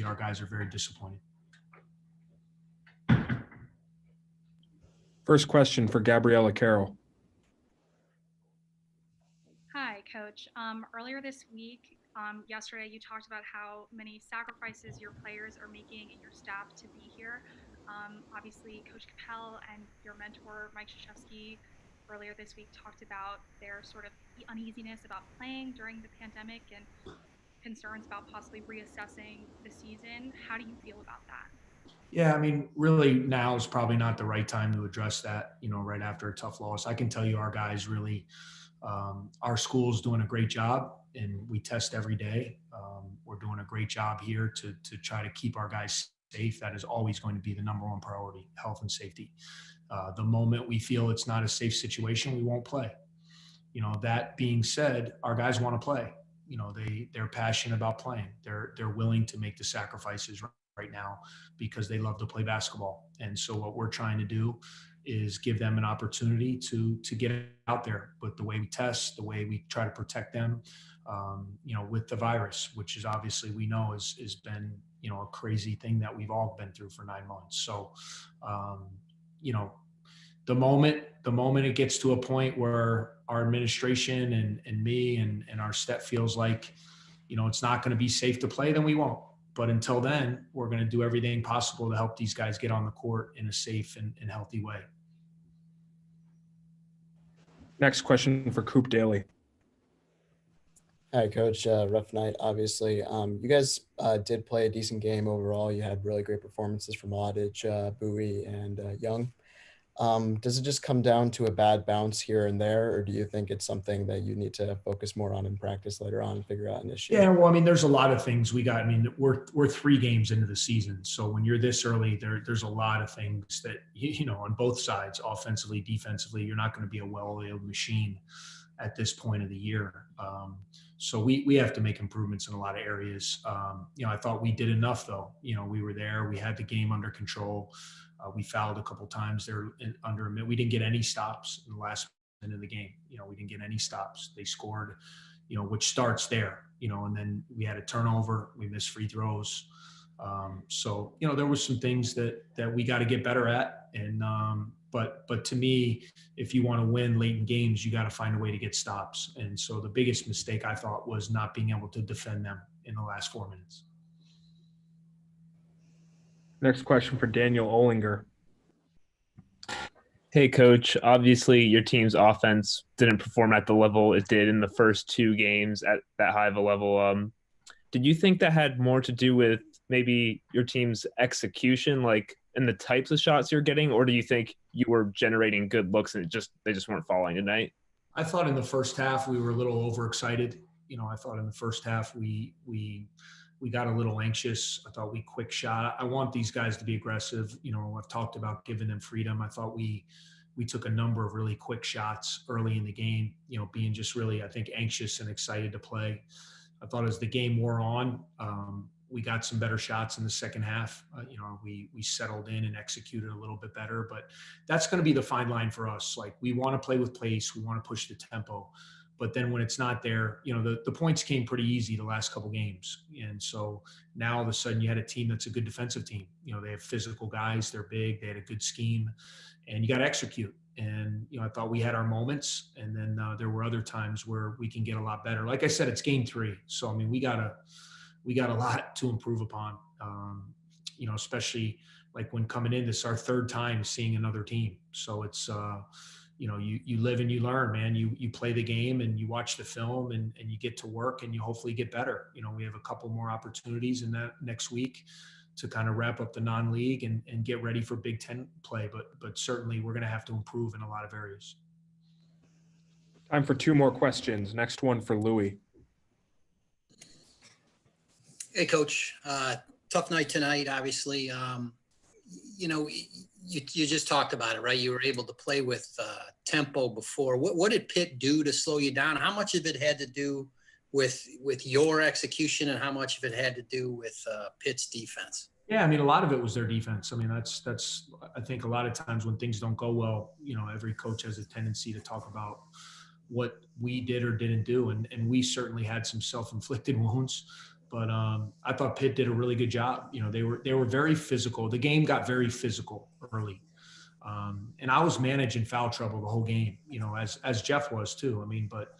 our guys are very disappointed. First question for Gabriella Carroll. Hi, Coach. Earlier this week, yesterday, you talked about how many sacrifices your players are making and your staff to be here. Obviously, Coach Capel and your mentor, Mike Krzyzewski, earlier this week talked about their sort of uneasiness about playing during the pandemic and concerns about possibly reassessing the season. How do you feel about that? Yeah, I mean, really now is probably not the right time to address that, right after a tough loss. I can tell you our guys really, our school's doing a great job and we test every day. We're doing a great job here to try to keep our guys safe. That is always going to be the number one priority, health and safety. The moment we feel it's not a safe situation, we won't play. That being said, our guys want to play. They're passionate about playing. They're willing to make the sacrifices right now because they love to play basketball. And so what we're trying to do is give them an opportunity to get out there. But the way we test, the way we try to protect them, with the virus, which is obviously we know has been, a crazy thing that we've all been through for 9 months. So, the moment it gets to a point where our administration and me and our staff feels like, it's not going to be safe to play, then we won't. But until then, we're going to do everything possible to help these guys get on the court in a safe and healthy way. Next question for Coop Daly. Hi, Coach. Rough night, obviously. You guys did play a decent game overall. You had really great performances from Odich, Bowie, and Young. Does it just come down to a bad bounce here and there, or do you think it's something that you need to focus more on in practice later on and figure out an issue? Yeah, well, I mean, there's a lot of things we got. I mean, we're 3 games into the season, so when you're this early, there's a lot of things that on both sides, offensively, defensively, you're not going to be a well-oiled machine at this point of the year. So we have to make improvements in a lot of areas. I thought we did enough, though. We were there. We had the game under control. We fouled a couple times there under a minute. We didn't get any stops in the last minute of the game. We didn't get any stops. They scored, which starts there, and then we had a turnover. We missed free throws. So, there were some things that we got to get better at. And, but to me, if you want to win late in games, you got to find a way to get stops. And so the biggest mistake I thought was not being able to defend them in the last 4 minutes. Next question for Daniel Olinger. Hey, Coach. Obviously, your team's offense didn't perform at the level it did in the first 2 games at that high of a level. Did you think that had more to do with maybe your team's execution, like in the types of shots you're getting, or do you think you were generating good looks and they just weren't falling tonight? I thought in the first half we were a little overexcited. I thought in the first half we got a little anxious. I thought we quick shot. I want these guys to be aggressive. I've talked about giving them freedom. I thought we took a number of really quick shots early in the game, being just really, I think, anxious and excited to play. I thought as the game wore on, we got some better shots in the second half. We settled in and executed a little bit better, but that's going to be the fine line for us. Like, we want to play with pace. We want to push the tempo. But then when it's not there, the points came pretty easy the last couple games. And so now all of a sudden you had a team that's a good defensive team. They have physical guys. They're big. They had a good scheme. And you got to execute. And, I thought we had our moments. And then there were other times where we can get a lot better. Like I said, it's game 3. So, I mean, we got a lot to improve upon, especially like when coming in, this is our 3rd time seeing another team. So it's, you live and you learn, man. You play the game and you watch the film and you get to work and you hopefully get better. We have a couple more opportunities in that next week to kind of wrap up the non-league and get ready for Big Ten play. But certainly we're going to have to improve in a lot of areas. Time for 2 more questions. Next one for Louis. Hey, Coach. Tough night tonight, obviously. You just talked about it, right? You were able to play with tempo before. What did Pitt do to slow you down? How much of it had to do with your execution, and how much of it had to do with Pitt's defense? Yeah, I mean, a lot of it was their defense. I mean, that's I think a lot of times when things don't go well, every coach has a tendency to talk about what we did or didn't do, and we certainly had some self-inflicted wounds. But I thought Pitt did a really good job. You know, they were very physical. The game got very physical early. And I was managing foul trouble the whole game, you know, as Jeff was too. I mean, but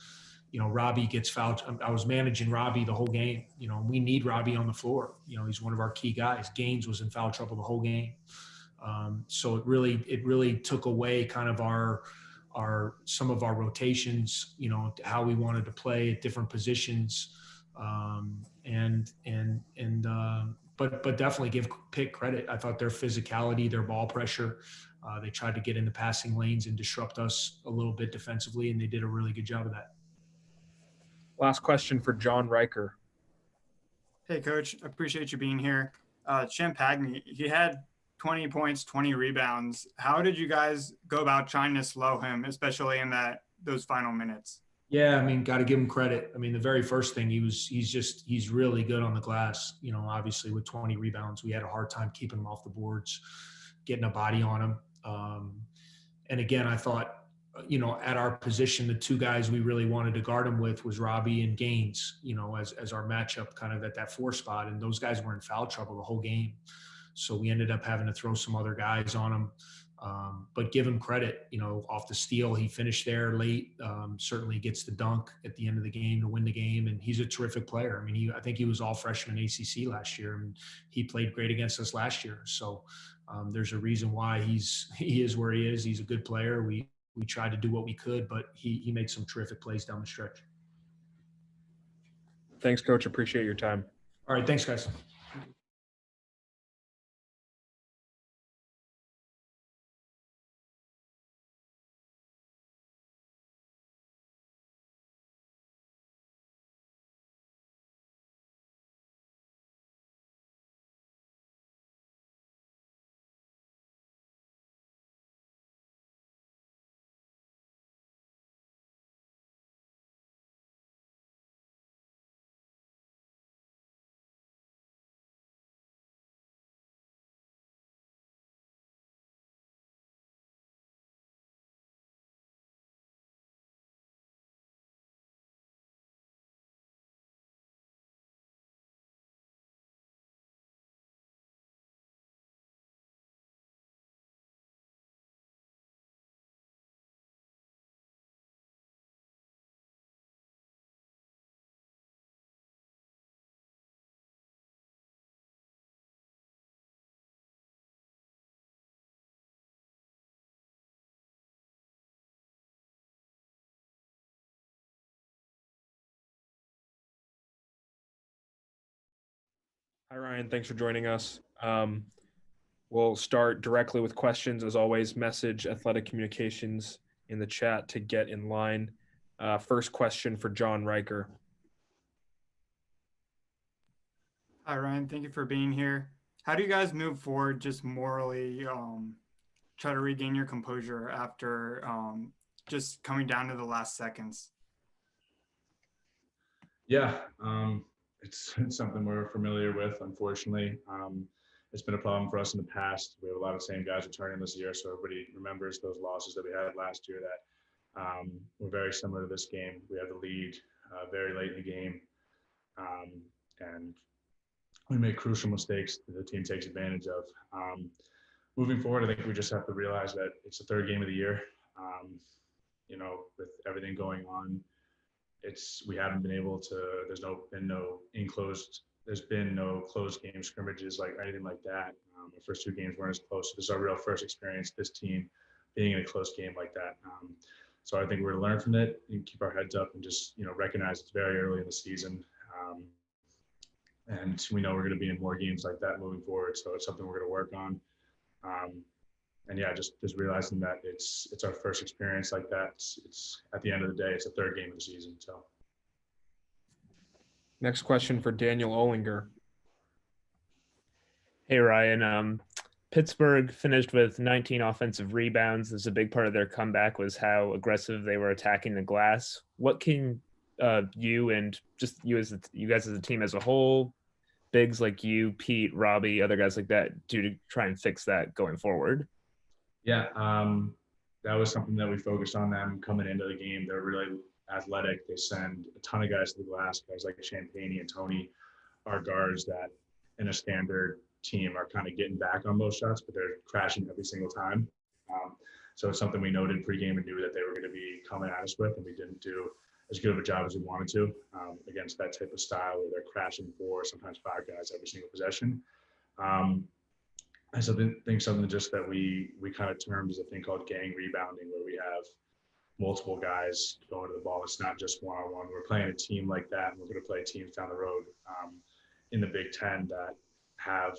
you know, Robbie gets fouled. I was managing Robbie the whole game. You know, we need Robbie on the floor. You know, he's one of our key guys. Gaines was in foul trouble the whole game. So it really took away kind of some of our rotations, you know, how we wanted to play at different positions. But definitely give Pitt credit. I thought their physicality, their ball pressure, they tried to get in the passing lanes and disrupt us a little bit defensively, and they did a really good job of that. Last question for John Riker. Hey, Coach. Appreciate you being here. Champagne, he had 20 points, 20 rebounds. How did you guys go about trying to slow him, especially in those final minutes? Yeah, I mean, got to give him credit. I mean, the very first thing, he's really good on the glass. You know, obviously with 20 rebounds, we had a hard time keeping him off the boards, getting a body on him. And again, I thought, you know, at our position, the two guys we really wanted to guard him with was Robbie and Gaines, you know, as our matchup kind of at that 4 spot. And those guys were in foul trouble the whole game. So we ended up having to throw some other guys on him. But give him credit, you know, off the steal, he finished there late, certainly gets the dunk at the end of the game to win the game. And he's a terrific player. I mean, I think he was all freshman ACC last year, and he played great against us last year. So there's a reason why he is where he is. He's a good player. We tried to do what we could, but he made some terrific plays down the stretch. Thanks, Coach. Appreciate your time. All right. Thanks, guys. Hi, Ryan. Thanks for joining us. We'll start directly with questions. As always, message Athletic Communications in the chat to get in line. First question for John Riker. Hi, Ryan. Thank you for being here. How do you guys move forward just morally, try to regain your composure after just coming down to the last seconds? Yeah, it's something we're familiar with, unfortunately. It's been a problem for us in the past. We have a lot of same guys returning this year, so everybody remembers those losses that we had last year that were very similar to this game. We had the lead very late in the game, and we make crucial mistakes that the team takes advantage of. Moving forward, I think we just have to realize that it's the 3rd game of the year. You know, with everything going on, we haven't been able to. There's been no closed game scrimmages like anything like that. The first 2 games weren't as close. So this is our real first experience, this team being in a close game like that. So I think we're going to learn from it and keep our heads up and just, you know, recognize it's very early in the season. And we know we're going to be in more games like that moving forward. So it's something we're going to work on. And yeah, just realizing that it's our first experience like that. It's at the end of the day, it's the 3rd game of the season. So. Next question for Daniel Olinger. Hey, Ryan. Pittsburgh finished with 19 offensive rebounds. This is a big part of their comeback was how aggressive they were attacking the glass. What can you and just you guys as a team as a whole, bigs like you, Pete, Robbie, other guys like that, do to try and fix that going forward? Yeah, that was something that we focused on them coming into the game. They're really athletic. They send a ton of guys to the glass. Guys like Champagne and Tony our guards that in a standard team are kind of getting back on most shots, but they're crashing every single time. So it's something we noted pregame and knew that they were going to be coming at us with, and we didn't do as good of a job as we wanted to against that type of style where they're crashing 4, sometimes 5 guys every single possession. I think something just that we kind of termed as a thing called gang rebounding, where we have multiple guys going to the ball. It's not just one-on-one. We're playing a team like that, and we're going to play teams down the road in the Big Ten that have,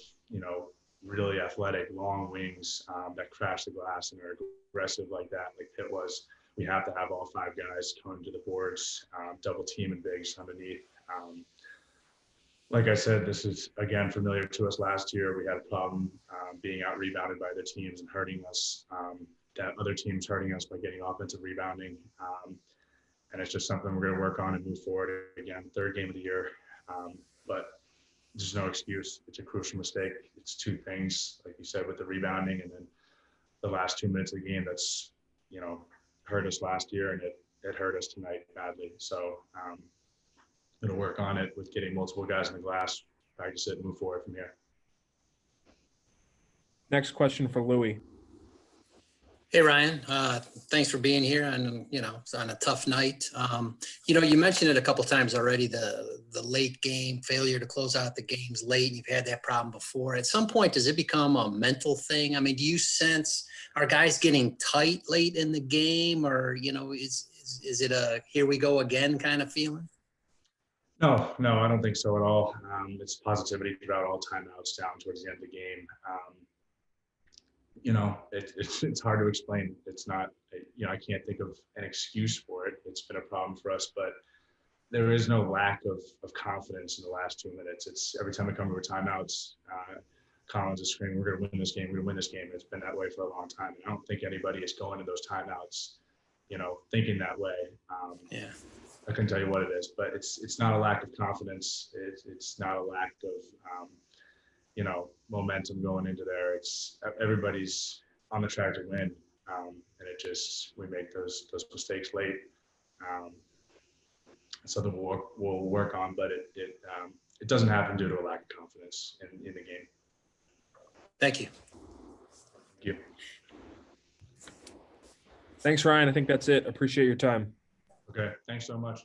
really athletic, long wings that crash the glass and are aggressive like that, like Pitt was. We have to have all 5 guys coming to the boards, double team and bigs underneath. Like I said, this is, again, familiar to us last year. We had a problem being out rebounded by other teams and hurting us, that other teams hurting us by getting offensive rebounding. And it's just something we're going to work on and move forward. Again, 3rd game of the year. But there's no excuse. It's a crucial mistake. It's 2 things, like you said, with the rebounding and then the last 2 minutes of the game that's, hurt us last year, and it hurt us tonight badly. So going to work on it with getting multiple guys in the glass, practice it, and move forward from here. Next question for Louis. Hey, Ryan, thanks for being here. And, it's on a tough night. You mentioned it a couple times already, the late game, failure to close out the games late. You've had that problem before. At some point, does it become a mental thing? I mean, do you sense, are guys getting tight late in the game, or, is it a here we go again kind of feeling? No, I don't think so at all. It's positivity throughout all timeouts down towards the end of the game. It's hard to explain. It's not, I can't think of an excuse for it. It's been a problem for us, but there is no lack of confidence in the last 2 minutes. It's every time we come to our timeouts, Collins is screaming, we're going to win this game. We're going to win this game. It's been that way for a long time. And I don't think anybody is going to those timeouts, thinking that way. Yeah. I couldn't tell you what it is, but it's not a lack of confidence. It's not a lack of, momentum going into there. It's everybody's on the track to win, and we make those mistakes late. Something we'll work on, but it doesn't happen due to a lack of confidence in the game. Thank you. Thank you. Thanks, Ryan. I think that's it. Appreciate your time. Okay. Thanks so much.